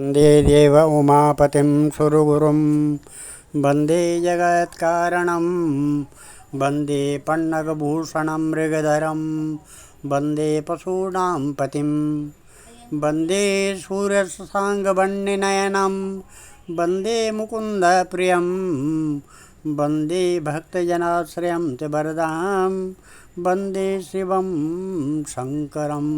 वन्दे देव उमापतिं सुरगुरुं वन्दे जगत्कारणं वन्दे पन्नगभूषणं मृगधरं वन्दे पशूनां पतिं वन्दे सूर्यशशाङ्कवर्णनयनं वन्दे मुकुन्दप्रियं वन्दे भक्तजनाश्रयं च वरदां वन्दे शिवं शंकरम्।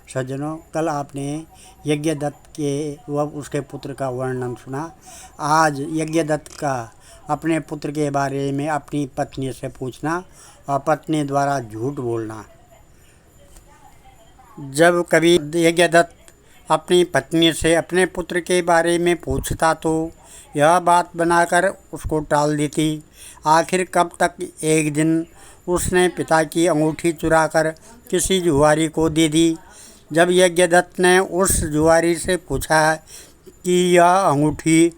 सज्जनों, कल आपने यज्ञदत्त के व उसके पुत्र का वर्णन सुना। आज यज्ञदत्त का अपने पुत्र के बारे में अपनी पत्नी से पूछना और पत्नी द्वारा झूठ बोलना। जब कभी यज्ञदत्त अपनी पत्नी से अपने पुत्र के बारे में पूछता तो यह बात बनाकर उसको टाल देती। आखिर कब तक एक दिन उसने पिता की अंगूठी चुराकर किसी जुआरी को दे दी। जब यज्ञदत्त ने उस जुआरी से पूछा कि यह अंगूठी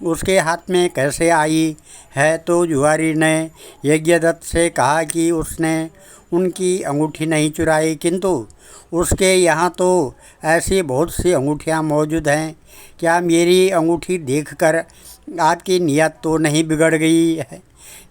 उसके हाथ में कैसे आई है, तो जुआरी ने यज्ञदत्त से कहा कि उसने उनकी अंगूठी नहीं चुराई, किंतु उसके यहाँ तो ऐसी बहुत सी अंगूठियाँ मौजूद हैं। क्या मेरी अंगूठी देखकर आपकी नीयत तो नहीं बिगड़ गई है?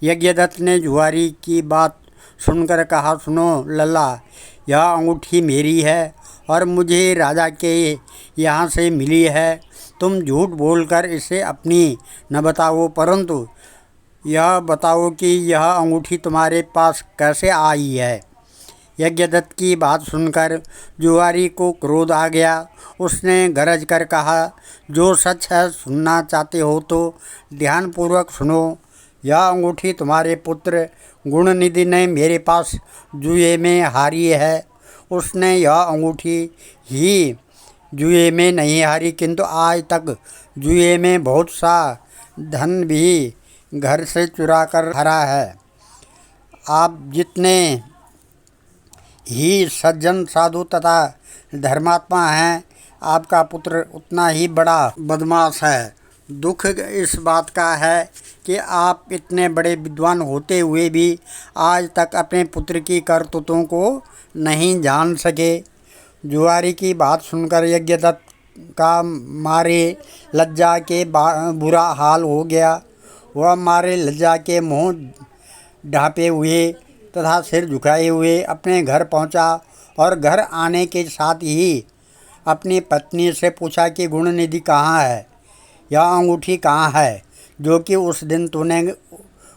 यज्ञदत्त ने जुआरी की बात सुनकर कहा, सुनो लल्ला, यह अंगूठी मेरी है और मुझे राजा के यहाँ से मिली है। तुम झूठ बोलकर इसे अपनी न बताओ, परंतु यह बताओ कि यह अंगूठी तुम्हारे पास कैसे आई है। यज्ञदत्त की बात सुनकर जुआरी को क्रोध आ गया। उसने गरज कर कहा, जो सच है सुनना चाहते हो तो ध्यानपूर्वक सुनो। यह अंगूठी तुम्हारे पुत्र गुणनिधि ने मेरे पास जुए में हारी है। उसने यह अंगूठी ही जुए में नहीं हारी, किंतु आज तक जुए में बहुत सा धन भी घर से चुरा कर हारा है। आप जितने ही सज्जन साधु तथा धर्मात्मा हैं, आपका पुत्र उतना ही बड़ा बदमाश है। दुख इस बात का है कि आप इतने बड़े विद्वान होते हुए भी आज तक अपने पुत्र की करतूतों को नहीं जान सके। जुआरी की बात सुनकर यज्ञदत्त का मारे लज्जा के बुरा हाल हो गया। वह मारे लज्जा के मुंह ढांपे हुए तथा सिर झुकाए हुए अपने घर पहुंचा और घर आने के साथ ही अपनी पत्नी से पूछा कि गुणनिधि कहाँ है? यह अंगूठी कहाँ है जो कि उस दिन तूने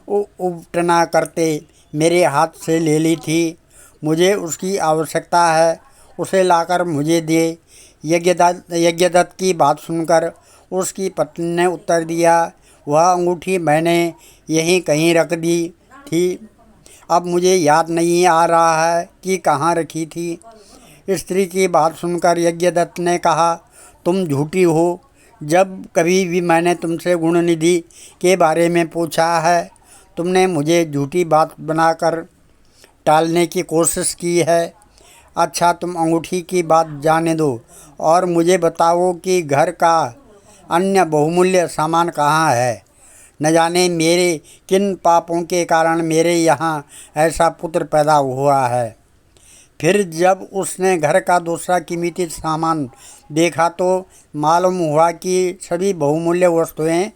उपटना करते मेरे हाथ से ले ली थी? मुझे उसकी आवश्यकता है, उसे लाकर मुझे दे। यज्ञदत्त की बात सुनकर उसकी पत्नी ने उत्तर दिया, वह अंगूठी मैंने यहीं कहीं रख दी थी। अब मुझे याद नहीं आ रहा है कि कहाँ रखी थी। स्त्री की बात सुनकर यज्ञदत्त ने कहा, तुम झूठी हो। जब कभी भी मैंने तुमसे गुणनिधि के बारे में पूछा है, तुमने मुझे झूठी बात बनाकर टालने की कोशिश की है। अच्छा, तुम अंगूठी की बात जाने दो और मुझे बताओ कि घर का अन्य बहुमूल्य सामान कहाँ है। न जाने मेरे किन पापों के कारण मेरे यहाँ ऐसा पुत्र पैदा हुआ है। फिर जब उसने घर का दूसरा कीमती सामान देखा तो मालूम हुआ कि सभी बहुमूल्य वस्तुएं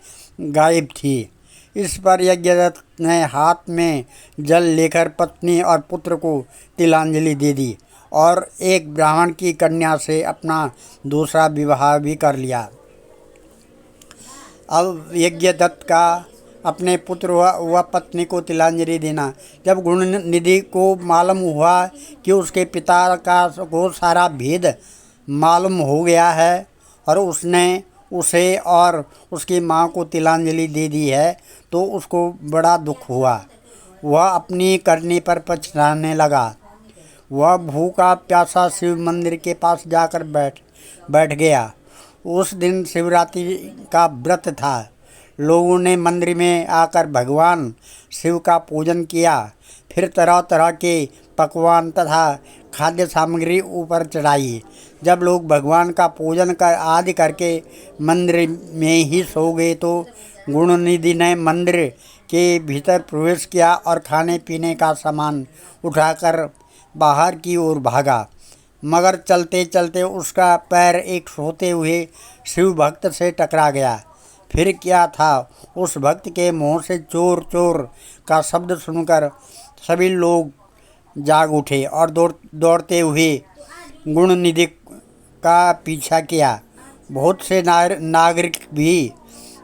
गायब थी। इस पर यज्ञदत्त ने हाथ में जल लेकर पत्नी और पुत्र को तिलांजलि दे दी और एक ब्राह्मण की कन्या से अपना दूसरा विवाह भी कर लिया। अब यज्ञदत्त का अपने पुत्र व पत्नी को तिलांजलि देना। जब गुणनिधि को मालूम हुआ कि उसके पिता को सारा भेद मालूम हो गया है और उसने उसे और उसकी माँ को तिलांजलि दे दी है, तो उसको बड़ा दुख हुआ। वह अपनी करनी पर पछताने लगा। वह भूखा प्यासा शिव मंदिर के पास जाकर बैठ गया। उस दिन शिवरात्रि का व्रत था। लोगों ने मंदिर में आकर भगवान शिव का पूजन किया। फिर तरह तरह के पकवान तथा खाद्य सामग्री ऊपर चढ़ाई। जब लोग भगवान का पूजन आदि करके मंदिर में ही सो गए तो गुणनिधि ने मंदिर के भीतर प्रवेश किया और खाने पीने का सामान उठाकर बाहर की ओर भागा। मगर चलते चलते उसका पैर एक सोते हुए शिव भक्त से टकरा गया। फिर क्या था, उस भक्त के मुंह से चोर चोर का शब्द सुनकर सभी लोग जाग उठे और दौड़ते हुए गुण निधि का पीछा किया। बहुत से नागरिक भी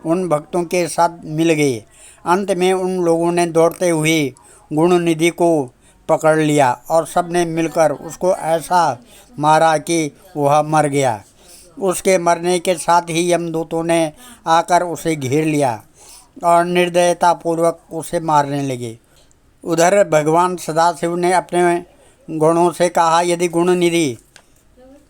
उन भक्तों के साथ मिल गए। अंत में उन लोगों ने दौड़ते हुए गुण निधि को पकड़ लिया और सबने मिलकर उसको ऐसा मारा कि वह मर गया। उसके मरने के साथ ही यमदूतों ने आकर उसे घेर लिया और निर्दयतापूर्वक उसे मारने लगे। उधर भगवान सदाशिव ने अपने गुणों से कहा, यदि गुण निधि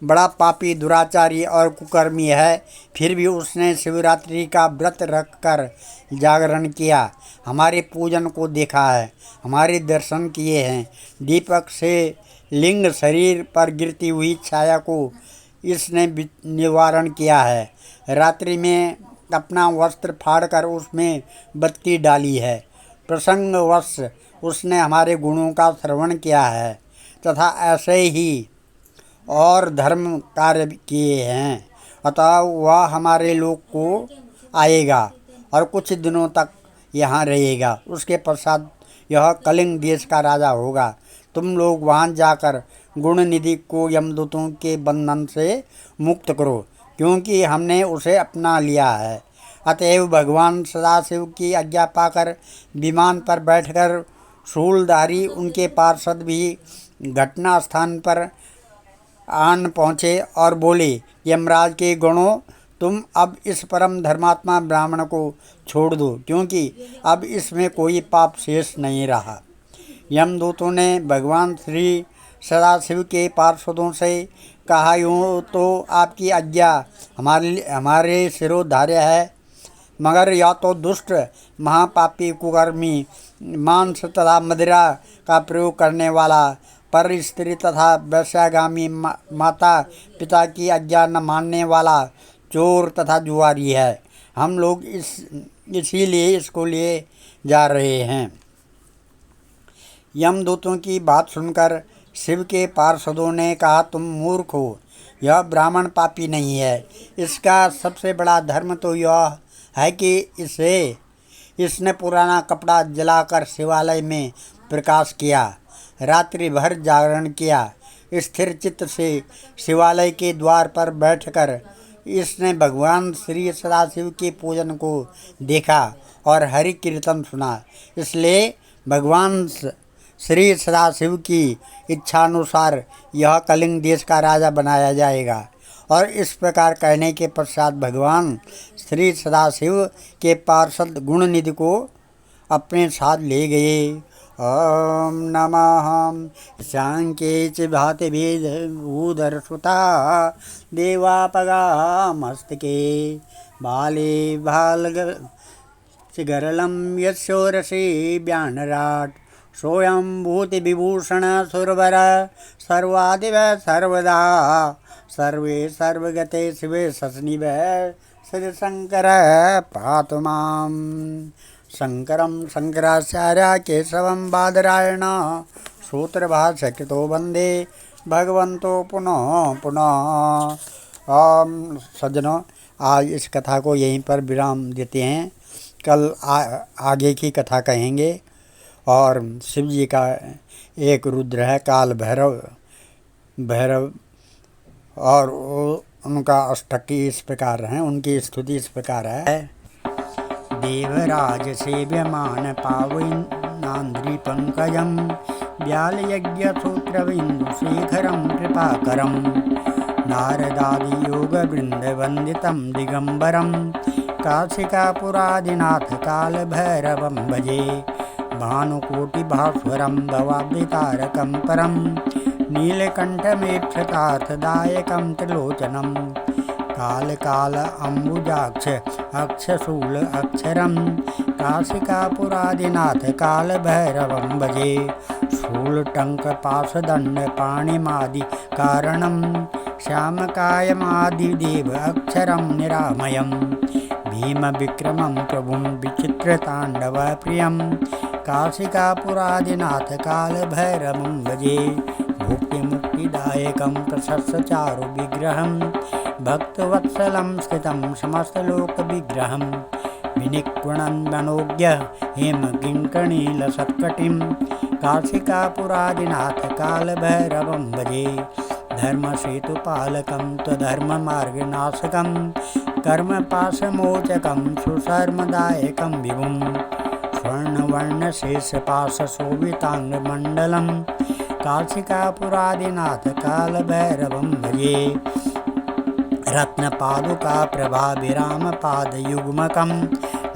बड़ा पापी, दुराचारी और कुकर्मी है, फिर भी उसने शिवरात्रि का व्रत रखकर जागरण किया, हमारे पूजन को देखा है, हमारे दर्शन किए हैं। दीपक से लिंग शरीर पर गिरती हुई छाया को इसने निवारण किया है। रात्रि में अपना वस्त्र फाड़कर उसमें बत्ती डाली है। प्रसंगवश उसने हमारे गुणों का श्रवण किया है तथा ऐसे ही और धर्म कार्य किए हैं। अतः वह हमारे लोक को आएगा और कुछ दिनों तक यहाँ रहेगा। उसके पश्चात यह कलिंग देश का राजा होगा। तुम लोग वहाँ जाकर गुण निधि को यमदूतों के बंधन से मुक्त करो, क्योंकि हमने उसे अपना लिया है। अतएव भगवान सदाशिव की आज्ञा पाकर विमान पर बैठकर शूलधारी उनके पार्षद भी घटना स्थान पर आन पहुँचे और बोले, यमराज के गणों, तुम अब इस परम धर्मात्मा ब्राह्मण को छोड़ दो, क्योंकि अब इसमें कोई पाप शेष नहीं रहा। यमदूतों ने भगवान श्री सदाशिव के पार्षदों से कहा, यूँ तो आपकी आज्ञा हमारे शिरोधार्य है, मगर या तो दुष्ट महापापी कुकर्मी, मांस तथा मदिरा का प्रयोग करने वाला, पर स्त्री तथा वैश्यागामी, माता पिता की आज्ञा न मानने वाला, चोर तथा जुआरी है। हम लोग इसीलिए इसको लिए जा रहे हैं। यमदूतों की बात सुनकर शिव के पार्षदों ने कहा, तुम मूर्ख हो, यह ब्राह्मण पापी नहीं है। इसका सबसे बड़ा धर्म तो यह है कि इसने पुराना कपड़ा जलाकर शिवालय में प्रकाश किया, रात्रि भर जागरण किया, स्थिर चित्त से शिवालय के द्वार पर बैठकर इसने भगवान श्री सदाशिव के पूजन को देखा और हरि कीर्तन सुना। इसलिए भगवान श्री सदाशिव की इच्छानुसार यह कलिंग देश का राजा बनाया जाएगा। और इस प्रकार कहने के पश्चात भगवान श्री सदाशिव के पार्षद गुण निधि को अपने साथ ले गए। ओम नमः सांख्ये च भाति भेद भूधरसुता देवापगा मस्तके बाले गरलं यशोरसी व्यानराट सोऽयं भूति विभूषण सुरवर सर्वादिव सर्वदा सर्वे सर्वगते शिवे सस्निव श्री शंकर पातु मां। शंकरं शंकराचार्य केशवं बादरायण सूत्रभाष्यकृतो वंदे भगवन्तो पुनः पुनः। सज्जनों, आज इस कथा को यहीं पर विराम देते हैं। कल आगे की कथा कहेंगे। और शिव जी का एक रुद्र है काल भैरव और उनका अष्टकी इस प्रकार हैं, उनकी स्तुति इस प्रकार है। देवराज सेव्यमान पावनान्द्रि पंकजं व्यालयज्ञ सूत्रबिंदु शेखरं कृपाकरं नारदादि योग वृंद वंदितं दिगंबरं काशिकापुरादिनाथ काल भैरवं भजे भानुकोटि भास्वरं भवाब्धितारकं परं नीलकंठमेक्षतार्थदायकं त्रिलोचनं काल अम्बुजाक्ष अक्षशूल अक्षरं काशिकापुरादिनाथ काल भैरवं भजे शूलटंक पाशदंड पाणिमादि कारणं श्यामकायमादिदेव अक्षरं निरामयं भीम विक्रमं प्रभुं विचित्रताण्डवप्रियं काशिकापुरादिनाथ काल भैरवं भजे। भुक्तिमुक्तिदायकं प्रशस्यचारु विग्रहं भक्तवत्सलं स्थितं समस्तलोकविग्रहं विनिक्वणन्वनोज्ञ हेमकिङ्कणीलसत्कटिं काशिकापुरादिनाथ कालभैरवं भजे धर्मसेतुपालकं त्वधर्ममार्गनाशकं कर्मपाशमोचकं सुशर्मदायकं विभुं स्वर्णवर्णशेषपाशशोभिताङ्गमण्डलं काशिकापुरादिनाथ कालभैरवं भजे रत्नपादुका प्रभाभिरामपादयुग्मकं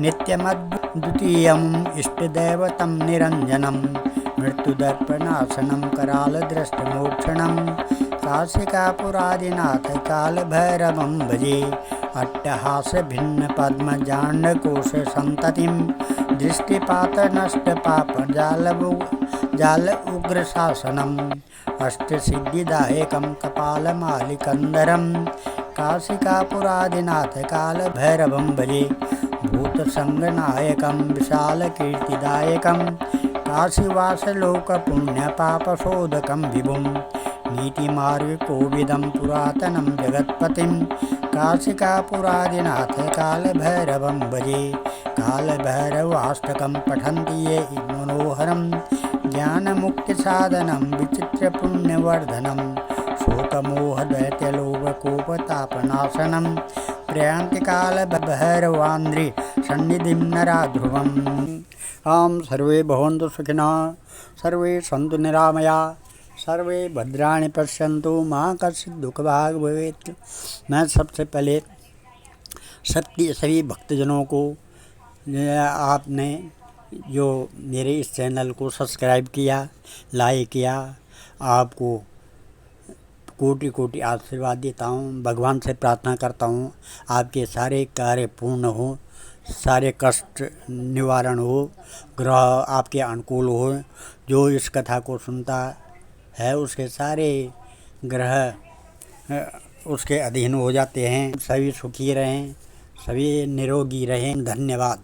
नित्यमद्वितीयम् इष्टदैवतं निरञ्जनं मृत्युदर्पणासनं करालदृष्टमोक्षणं काशिकापुरादिनाथ कालभैरवं भजे अट्टहासभिन्नपद्मजाण्डकोशसन्ततिं दृष्टिपातनष्टपापजाल उग्रशासनम् अष्टसिद्धिदायकं कपालमालिकन्धरं काशिकापुरादिनाथ कालभैरवं भजे भूतसङ्गनायकं विशालकीर्तिदायकं काशीवासलोकपुण्यपापशोधकं विभुं नीतिमार्गकोविदं पुरातनं जगत्पतिं काशिकापुरादिनाथ कालभैरवं भजे कालभैरवाष्टकं पठन्ति ये मनोहरं ज्ञानमुक्तिसाधनं विचित्रपुण्यवर्धनं शोकमोहदैत्यलोभकोपतापनाशनं प्रयान्तिकालभैरवान्द्रि सन्निधिं नराध्रुवम् आं सर्वे भवन्तु सुखिनः सर्वे सन्तु निरामया सर्वे भद्राणि पश्यन्तु मा कश्चित् दुःखभाग् भवेत्। मैं सबसे पहले सभी भक्तजनों को आपने जो मेरे इस चैनल को सब्सक्राइब किया, लाइक किया, आपको कोटि कोटि आशीर्वाद देता हूँ। भगवान से प्रार्थना करता हूँ आपके सारे कार्य पूर्ण हो, सारे कष्ट निवारण हो, ग्रह आपके अनुकूल हो। जो इस कथा को सुनता है उसके सारे ग्रह उसके अधीन हो जाते हैं। सभी सुखी रहें, सभी निरोगी रहें। धन्यवाद।